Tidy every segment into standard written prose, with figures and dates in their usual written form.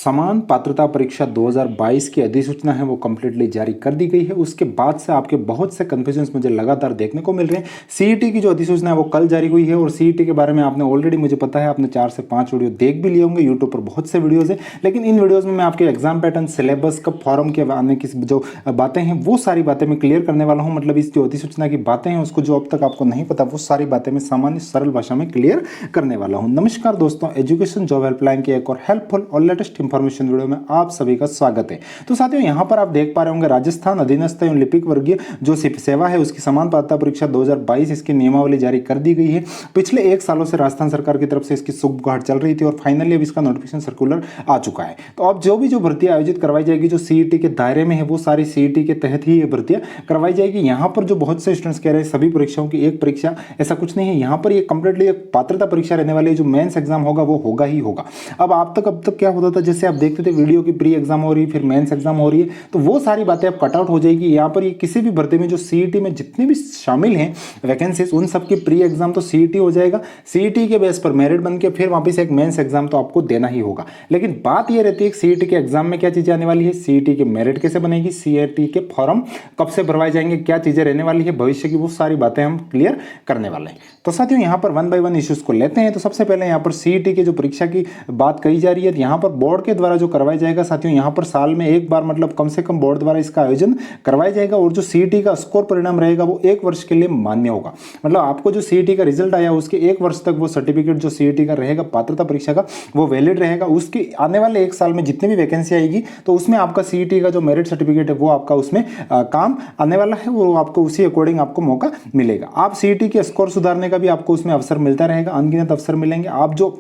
समान पात्रता परीक्षा 2022 की अधिसूचना है वो कम्प्लीटली जारी कर दी गई है। उसके बाद से आपके बहुत से कन्फ्यूजन्स मुझे लगातार देखने को मिल रहे हैं। सीईटी की जो अधिसूचना है वो कल जारी हुई है और सीईटी के बारे में आपने ऑलरेडी, मुझे पता है, आपने 4 से 5 वीडियो देख भी लिए होंगे। यूट्यूब पर बहुत से वीडियोज़ हैं, लेकिन इन वीडियोज़ में मैं आपके एग्जाम पैटर्न, सिलेबस, कब फॉर्म के आने की जो बातें हैं वो सारी बातें मैं क्लियर करने वाला हूँ। मतलब इस जो अधिसूचना की बातें हैं उसको जो अब तक आपको नहीं पता वो सारी बातें मैं सामान्य सरल भाषा में क्लियर करने वाला हूँ। नमस्कार दोस्तों, एजुकेशन जॉब हेल्पलाइन की एक और हेल्पफुल और लेटेस्ट इंफॉर्मेशन वीडियो में आप सभी का स्वागत है। तो साथियों, यहाँ पर आप देख पा रहे होंगे राजस्थान अधीनस्थ एवं लिपिक वर्गीय जो सेवा है उसकी समान पात्रता परीक्षा 2022 इसकी नियमावली जारी कर दी गई है। पिछले 1 सालों से राजस्थान सरकार की तरफ से इसकी सुगबुगाहट चल रही थी और फाइनली अब इसका नोटिफिकेशन सर्कुलर आ चुका है। तो अब जो भर्ती आयोजित करवाई जाएगी जो सीईटी के दायरे में है वो सारी सीईटी के तहत ही ये भर्तियां करवाई जाएगी। यहाँ पर जो बहुत से स्टूडेंट्स कह रहे हैं सभी परीक्षाओं की एक परीक्षा, ऐसा कुछ नहीं है। यहाँ पर ये कंप्लीटली एक पात्रता परीक्षा रहने वाली है। जो मेंस एग्जाम होगा वो होगा ही होगा। अब तक क्या होता था, जैसे आप देखते थे वीडियो की प्री एग्जाम हो रही है, फिर मेंस एग्जाम हो रही है, तो वो सारी बातें अब कट आउट हो जाएगी। यहाँ पर ये किसी भी भर्ती में जो सीईटी में जितने भी शामिल हैं वैकेंसीज, उन सबकी प्री एग्जाम तो सीईटी हो जाएगा। सीईटी के बेस पर मेरिट बन के फिर वापस एक मेंस एग्जाम तो आपको देना ही होगा। लेकिन बात ये रहती है कि सीईटी के एग्जाम में क्या चीजें आने वाली है, सीईटी के मेरिट कैसे बनेगी, सीईटी के फॉर्म कब से भरवाए जाएंगे, क्या चीजें रहने वाली है भविष्य की, वो सारी बातें हम क्लियर करने वाले हैं। तो साथियों, यहाँ पर 1 बाय 1 इश्यूज को लेते हैं। तो सबसे पहले यहाँ पर सीईटी की जो परीक्षा की बात कही जा रही है, यहाँ पर बोर्ड के द्वारा जो करवाया जाएगा साथियों, यहाँ पर साल में एक बार, मतलब कम से कम बोर्ड द्वारा इसका आयोजन करवाया जाएगा और जो सीईटी का स्कोर परिणाम रहेगा वो 1 वर्ष के लिए मान्य होगा। मतलब आपको जो सीईटी का रिजल्ट आया उसके 1 वर्ष तक वो सर्टिफिकेट जो सीईटी का रहेगा पात्रता परीक्षा का वो वैलिड रहेगा। उसके आने वाले 1 साल में जितनी भी वैकेंसी आएगी तो उसमें आपका सीईटी का जो मेरिट सर्टिफिकेट है वो आपका उसमें काम आने वाला है, वो आपको उसी अकॉर्डिंग आपको मौका मिलेगा। आप सीईटी के स्कोर सुधारने का भी आपको उसमें अवसर मिलता रहेगा, अनगिनत अवसर मिलेंगे। आप जो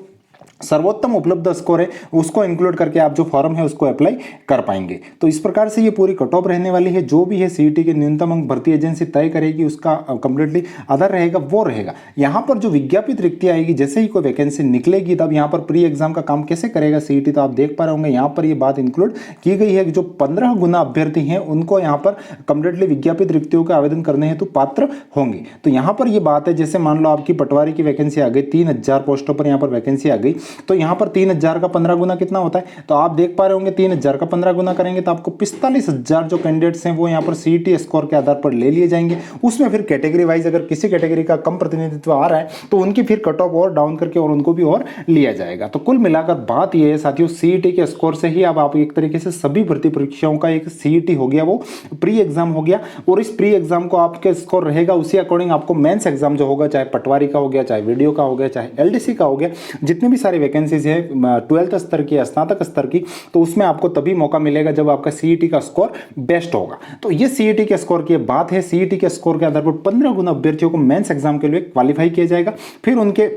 सर्वोत्तम उपलब्ध स्कोर है उसको इंक्लूड करके आप जो फॉर्म है उसको अप्लाई कर पाएंगे। तो इस प्रकार से ये पूरी कट ऑफ रहने वाली है। जो भी है सीईटी के न्यूनतम अंक भर्ती एजेंसी तय करेगी, उसका कंप्लीटली आधार रहेगा वो रहेगा। यहाँ पर जो विज्ञापित रिक्ति आएगी, जैसे ही कोई वैकेंसी निकलेगी तब यहाँ पर प्री एग्जाम का काम कैसे करेगा सीईटी, तो आप देख पा रहे होंगे यहाँ पर ये बात इंक्लूड की गई है कि जो 15 गुना अभ्यर्थी हैं उनको यहाँ पर कंप्लीटली विज्ञापित रिक्तियों के आवेदन करने हेतु पात्र होंगे। तो यहाँ पर ये बात है, जैसे मान लो आपकी पटवारी की वैकेंसी आ गई, 3000 पोस्टों पर यहाँ पर वैकेंसी आ गई, तो यहां पर 3000 का 15 गुना कितना होता है, तो आप देख पा रहे होंगे 3000 का 15 गुना करेंगे तो आपको 45,000 जो कैंडिडेट्स हैं वो यहां पर सीईटी स्कोर के आधार पर ले लिए जाएंगे। उसमें फिर कैटेगरी वाइज अगर किसी कैटेगरी का कम प्रतिनिधित्व आ रहा है तो उनकी फिर कट ऑफ और डाउन करके और उनको भी और लिया जाएगा। तो कुल मिलाकर बात यह है साथियों, सीईटी के स्कोर से ही अब आप एक तरीके से सभी भर्ती परीक्षाओं का एक सीईटी हो गया, वो प्री एग्जाम हो गया, और इस प्री एग्जाम को आपके स्कोर रहेगा उसी अकॉर्डिंग आपको मेंस एग्जाम जो होगा, चाहे पटवारी का हो गया, चाहे वीडियो का हो गया, चाहे एलडीसी का हो गया, जितनी भी सारी वैकेंसीज है 12th स्तर की या स्नातक स्तर की, तो उसमें आपको तभी मौका मिलेगा जब आपका सीईटी का स्कोर बेस्ट होगा। तो ये सीईटी के स्कोर की बात है। सीईटी के स्कोर के आधार पर 15 गुना अभ्यर्थियों को मेंस एग्जाम के लिए क्वालिफाई किया जाएगा, फिर उनके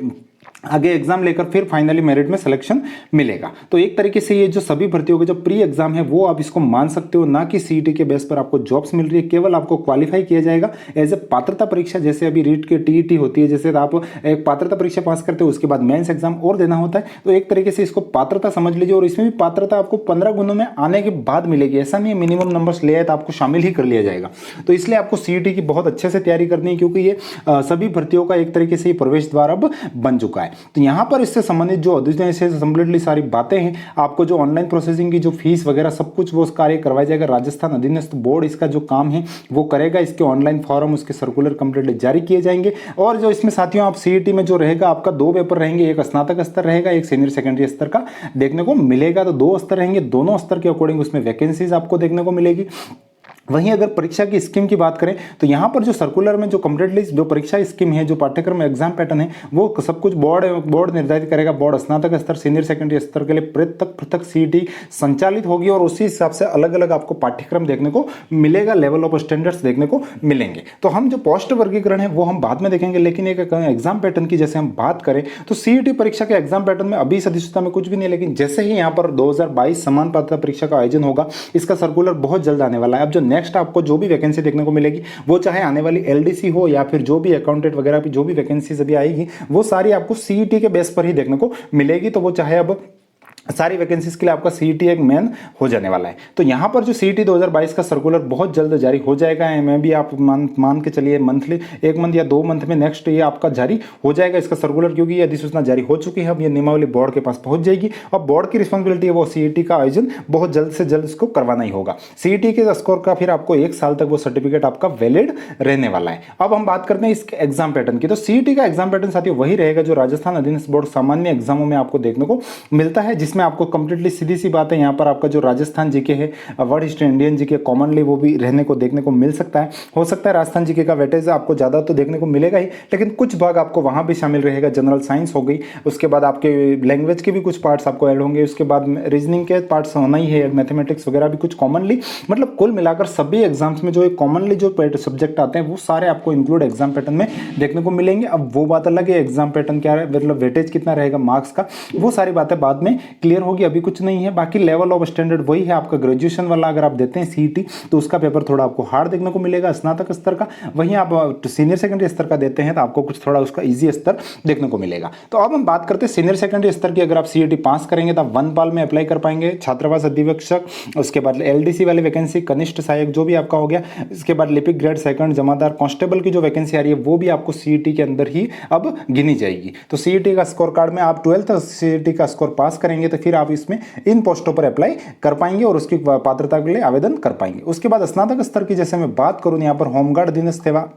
आगे एग्जाम लेकर फिर फाइनली मेरिट में सिलेक्शन मिलेगा। तो एक तरीके से ये जो सभी भर्तियों के जो प्री एग्जाम है वो आप इसको मान सकते हो, ना कि सीईटी के बेस पर आपको जॉब्स मिल रही है, केवल आपको क्वालिफाई किया जाएगा एज ए पात्रता परीक्षा। जैसे अभी रीट के टीईटी होती है, जैसे आप एक पात्रता परीक्षा पास करते हो उसके बाद मेंस एग्जाम और देना होता है, तो एक तरीके से इसको पात्रता समझ लीजिए। और इसमें भी पात्रता आपको 15 गुणों में आने के बाद मिलेगी, ऐसा नहीं है मिनिमम नंबर्स ले आए तो आपको शामिल ही कर लिया जाएगा। तो इसलिए आपको सीईटी की बहुत अच्छे से तैयारी करनी है, क्योंकि ये सभी भर्तियों का एक तरीके से प्रवेश द्वार अब बन चुका है। तो यहाँ पर इससे संबंधित जो अधिसूचना से कंप्लीटली सारी बातें हैं, आपको जो ऑनलाइन प्रोसेसिंग की जो फीस वगैरह सब कुछ वो कार्य करवाया जाएगा। राजस्थान अधीनस्थ बोर्ड इसका जो काम है वो करेगा। इसके ऑनलाइन फॉर्म, उसके सर्कुलर कंप्लीटली जारी किए जाएंगे। और जो इसमें साथियों आप सीईटी में जो रहेगा आपका 2 पेपर रहेंगे, एक स्नातक स्तर रहेगा, एक सीनियर सेकेंडरी स्तर का देखने को मिलेगा। तो 2 स्तर रहेंगे, दोनों स्तर के अकॉर्डिंग उसमें वैकेंसीज आपको देखने को मिलेगी। वहीं अगर परीक्षा की स्कीम की बात करें तो यहाँ पर जो सर्कुलर में जो कंप्लीटली जो परीक्षा स्कीम है, जो पाठ्यक्रम एग्जाम पैटर्न है, वो सब कुछ बोर्ड निर्धारित करेगा। बोर्ड स्नातक स्तर, सीनियर सेकेंडरी स्तर के लिए पृथक सीईटी संचालित होगी और उसी हिसाब से अलग अलग आपको पाठ्यक्रम देखने को मिलेगा, लेवल ऑफ स्टैंडर्ड्स देखने को मिलेंगे। तो हम जो पोस्ट वर्गीकरण है वो हम बाद में देखेंगे, लेकिन एक एग्जाम पैटर्न की जैसे हम बात करें तो सीईटी परीक्षा के एग्जाम पैटर्न में अभी इस अधिसूचना में कुछ भी नहीं, लेकिन जैसे ही यहाँ पर 2022 समान पात्रता परीक्षा का आयोजन होगा, इसका सर्कुलर बहुत जल्द आने वाला है। अब जो नेक्स्ट आपको जो भी वैकेंसी देखने को मिलेगी, वो चाहे आने वाली एलडीसी हो या फिर जो भी अकाउंटेंट वगैरह की जो भी वैकेंसीज अभी आएगी, वो सारी आपको सीईटी के बेस पर ही देखने को मिलेगी। तो वो चाहे अब सारी वैकेंसीज के लिए आपका सीईटी एक मेन हो जाने वाला है। तो यहाँ पर जो सीईटी 2022 का सर्कुलर बहुत जल्द जारी हो जाएगा, मैं भी आप मान के चलिए मंथली 1 मंथ या 2 मंथ में नेक्स्ट ये आपका जारी हो जाएगा इसका सर्कुलर, क्योंकि ये अधिसूचना जारी हो चुकी है। अब ये नियमावली बोर्ड के पास पहुंच जाएगी और बोर्ड की रिस्पॉन्सिबिलिटी है वो सीईटी का आयोजन बहुत जल्द से जल्द इसको करवाना ही होगा। सीईटी के स्कोर का फिर आपको 1 साल तक वो सर्टिफिकेट आपका वैलिड रहने वाला है। अब हम बात करते हैं इसके एग्जाम पैटर्न की। तो सीईटी का एग्जाम पैटर्न साथियों वही रहेगा जो राजस्थान अधीनस्थ बोर्ड सामान्य एग्जामों में आपको देखने को मिलता है, जिसमें आपको कंप्लीटली सीधी सी बात है, यहाँ पर आपका जो राजस्थान जीके है, world history, Indian GK commonly वो भी रहने को देखने को मिल सकता है। हो सकता है राजस्थान जीके का वेटेज आपको ज़्यादा तो देखने को मिलेगा ही, लेकिन कुछ भाग आपको वहाँ भी शामिल रहेगा। जनरल साइंस हो गई, उसके बाद आपके लैंग्वेज के भी कुछ पार्ट्स आपको ऐड होंगे, उसके बाद रीजनिंग के पार्ट्स होना ही है, मैथमेटिक्स वगैरह भी कुछ कॉमनली, मतलब कुल मिलाकर सभी एग्जाम्स में जो कॉमनली जो सब्जेक्ट आते हैं वो सारे आपको इंक्लूड एग्जाम पैटर्न में देखने को मिलेंगे। अब वो बात अलग है एग्जाम पैटर्न क्या है, मतलब वेटेज कितना रहेगा मार्क्स का, वो सारी बातें बाद में क्लियर होगी, अभी कुछ नहीं है। बाकी लेवल ऑफ स्टैंडर्ड वही है आपका ग्रेजुएशन वाला, अगर आप देते हैं सीईटी तो उसका पेपर थोड़ा आपको हार्ड देखने को मिलेगा स्नातक स्तर का, वहीं आप सीनियर सेकेंडरी स्तर का देते हैं तो आपको कुछ थोड़ा उसका ईजी स्तर देखने को मिलेगा। तो अब हम बात करते हैं सीनियर सेकेंडरी स्तर की। अगर आप सीईटी पास करेंगे तो आप वनपाल में अप्लाई कर पाएंगे, छात्रावास अधीक्षक, उसके बाद एलडीसी वाली वैकेंसी, कनिष्ठ सहायक जो भी आपका हो गया, इसके बाद लिपिक ग्रेड सेकंड, जमादार, कांस्टेबल की जो वैकेंसी आ रही है वो भी आपको सीईटी के अंदर ही अब गिनी जाएगी। तो सीईटी का स्कोर कार्ड में आप 12th सीईटी का स्कोर पास करेंगे तो फिर आप इसमें इन पोस्टों पर अप्लाई कर पाएंगे और उसकी पात्रता के लिए आवेदन कर पाएंगे। उसके बाद स्नातक स्तर की जैसे मैं बात करूं, यहाँ पर होमगार्ड अधीनस्थ सेवा,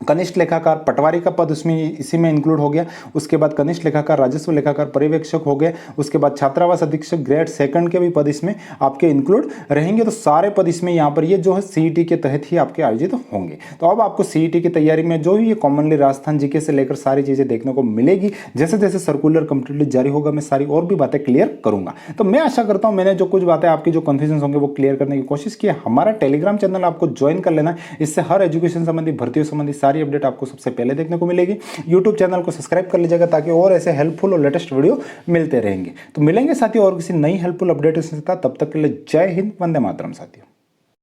कनिष्ठ लेखाकार, पटवारी का पद उसमें इसी में इंक्लूड हो गया। उसके बाद कनिष्ठ लेखाकार, राजस्व लेखाकार, पर्यवेक्षक हो गए। उसके बाद छात्रावास अधीक्षक ग्रेड सेकंड के भी पद इसमें आपके इंक्लूड रहेंगे। तो सारे पद इसमें यहाँ पर ये जो है सीईटी के तहत ही आपके आयोजित होंगे। तो अब आपको सीईटी की तैयारी में जो ये कॉमनली राजस्थान जीके से लेकर सारी चीज़ें देखने को मिलेगी। जैसे जैसे सर्कुलर कंप्लीटली जारी होगा मैं सारी और भी बातें क्लियर करूंगा। तो मैं आशा करता हूँ मैंने जो कुछ बातें आपकी जो कन्फ्यूजन होंगे वो क्लियर करने की कोशिश की है। हमारा टेलीग्राम चैनल आपको ज्वाइन कर लेना, इससे हर एजुकेशन संबंधी, भर्तियों संबंधी सारी अपडेट आपको सबसे पहले देखने को मिलेगी। यूट्यूब चैनल को सब्सक्राइब कर लीजिएगा ताकि और ऐसे हेल्पफुल और लेटेस्ट वीडियो मिलते रहेंगे। तो मिलेंगे साथियों और किसी नई हेल्पफुल अपडेट के साथ, तब तक के लिए जय हिंद, वंदे मातरम साथियों।